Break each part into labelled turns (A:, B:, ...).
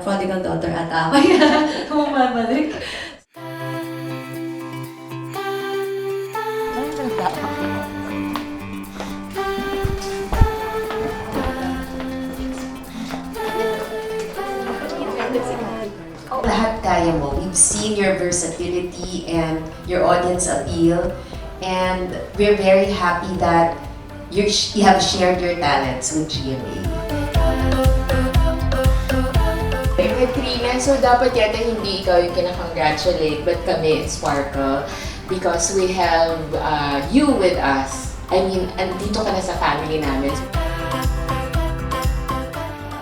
A: prodigal daughter ata ako. Kaya bumabalik.
B: Lahat kaya mo. We've seen your versatility and your audience appeal, and we're very happy that you have shared your talents with GMA.
C: Katrina, so dapat yata hindi ikaw yung kinakongratulate, but kami in Sparkle, because we have you with us. I mean, andito ka na sa family namin.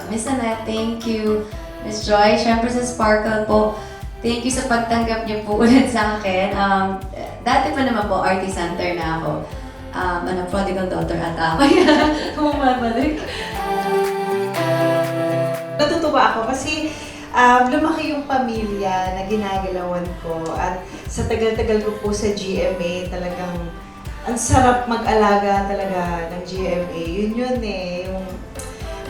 A: Miss Annette, thank you. Miss Joy, syempre sa Sparkle po, thank you sa pagtanggap niyo po ulit sa akin. Dati pa naman po, RT Center na ako. Prodigal daughter ata ako. Kaya bumabalik.
D: Natutuwa ako kasi lumaki yung pamilya na ginagalawan ko, at sa tagal-tagal ko po sa GMA, talagang ang sarap mag-alaga talaga ng GMA. Yun eh.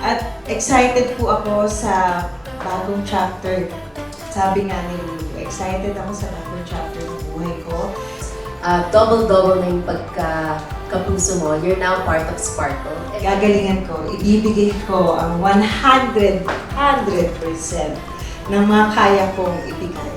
D: At excited po ako sa bagong chapter. Sabi nga ni Lulu, excited ako sa bagong chapter ng buhay ko.
B: Double-double na yung pagkapuso mo. You're now part of Sparkle.
D: Gagalingan ko, ibibigay ko ang 100% ng mga kaya kong ibigay.